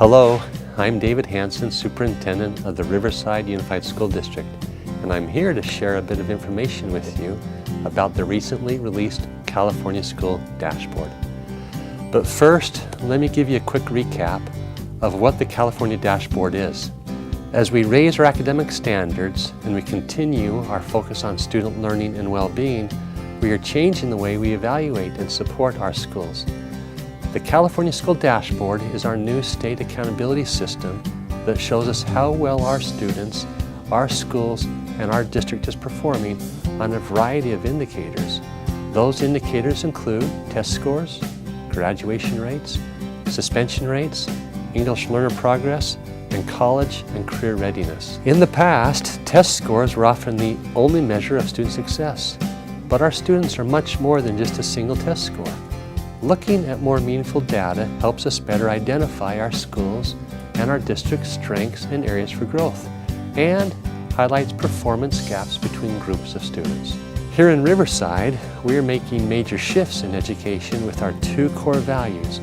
Hello, I'm David Hanson, Superintendent of the Riverside Unified School District, and I'm here to share a bit of information with you about the recently released California School Dashboard. But first, let me give you a quick recap of what the California Dashboard is. As we raise our academic standards and we continue our focus on student learning and well-being, we are changing the way we evaluate and support our schools. The California School Dashboard is our new state accountability system that shows us how well our students, our schools, and our district is performing on a variety of indicators. Those indicators include test scores, graduation rates, suspension rates, English learner progress, and college and career readiness. In the past, test scores were often the only measure of student success, but our students are much more than just a single test score. Looking at more meaningful data helps us better identify our schools and our district's strengths and areas for growth, and highlights performance gaps between groups of students. Here in Riverside, we are making major shifts in education with our two core values,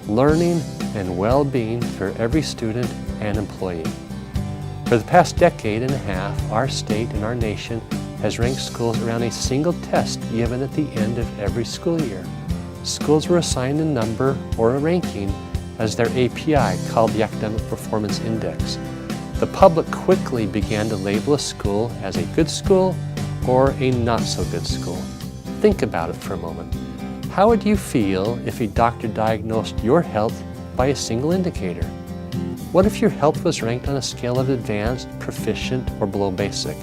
learning and well-being for every student and employee. For the past decade and a half, our state and our nation has ranked schools around a single test given at the end of every school year. Schools were assigned a number or a ranking as their API, called the Academic Performance Index. The public quickly began to label a school as a good school or a not so good school. Think about it for a moment. How would you feel if a doctor diagnosed your health by a single indicator? What if your health was ranked on a scale of advanced, proficient, or below basic?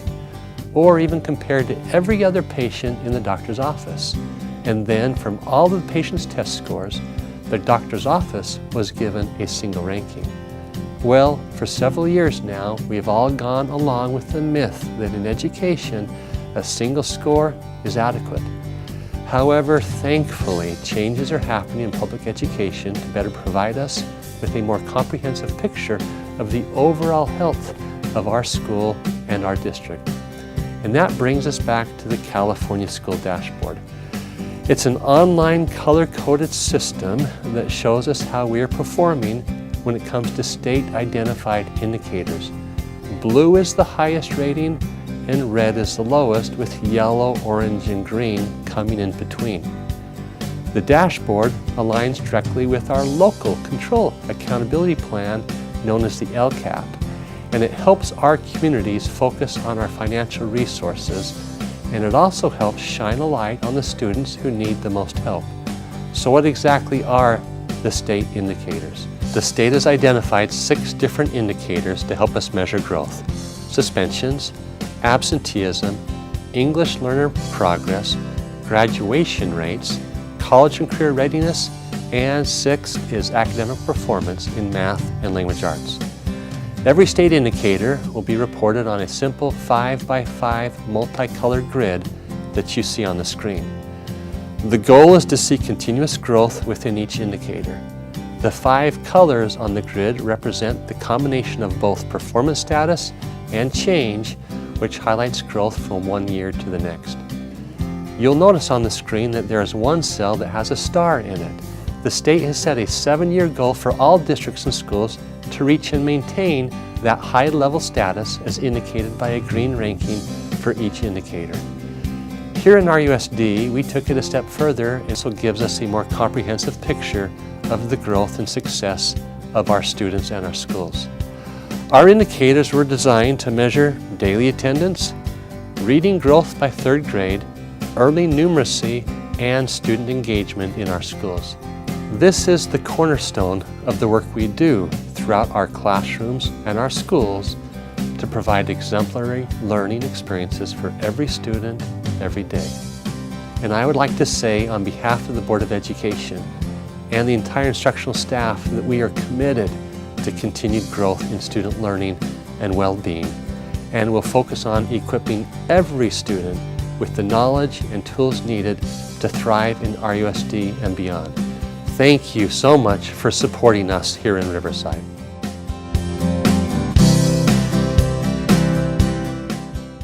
Or even compared to every other patient in the doctor's office? And then from all the patient's test scores, the doctor's office was given a single ranking. Well, for several years now, we've all gone along with the myth that in education, a single score is adequate. However, thankfully, changes are happening in public education to better provide us with a more comprehensive picture of the overall health of our school and our district. And that brings us back to the California School Dashboard. It's an online color-coded system that shows us how we are performing when it comes to state-identified indicators. Blue is the highest rating and red is the lowest, with yellow, orange, and green coming in between. The dashboard aligns directly with our local control accountability plan known as the LCAP, and it helps our communities focus on our financial resources, and it also helps shine a light on the students who need the most help. So what exactly are the state indicators? The state has identified 6 different indicators to help us measure growth: suspensions, absenteeism, English learner progress, graduation rates, college and career readiness, and 6 is academic performance in math and language arts. Every state indicator will be reported on a simple 5x5 multicolored grid that you see on the screen. The goal is to see continuous growth within each indicator. The 5 colors on the grid represent the combination of both performance status and change, which highlights growth from one year to the next. You'll notice on the screen that there is one cell that has a star in it. The state has set a 7-year goal for all districts and schools to reach and maintain that high-level status as indicated by a green ranking for each indicator. Here in RUSD, we took it a step further, and so gives us a more comprehensive picture of the growth and success of our students and our schools. Our indicators were designed to measure daily attendance, reading growth by 3rd grade, early numeracy, and student engagement in our schools. This is the cornerstone of the work we do throughout our classrooms and our schools to provide exemplary learning experiences for every student, every day. And I would like to say on behalf of the Board of Education and the entire instructional staff that we are committed to continued growth in student learning and well-being, and will focus on equipping every student with the knowledge and tools needed to thrive in RUSD and beyond. Thank you so much for supporting us here in Riverside.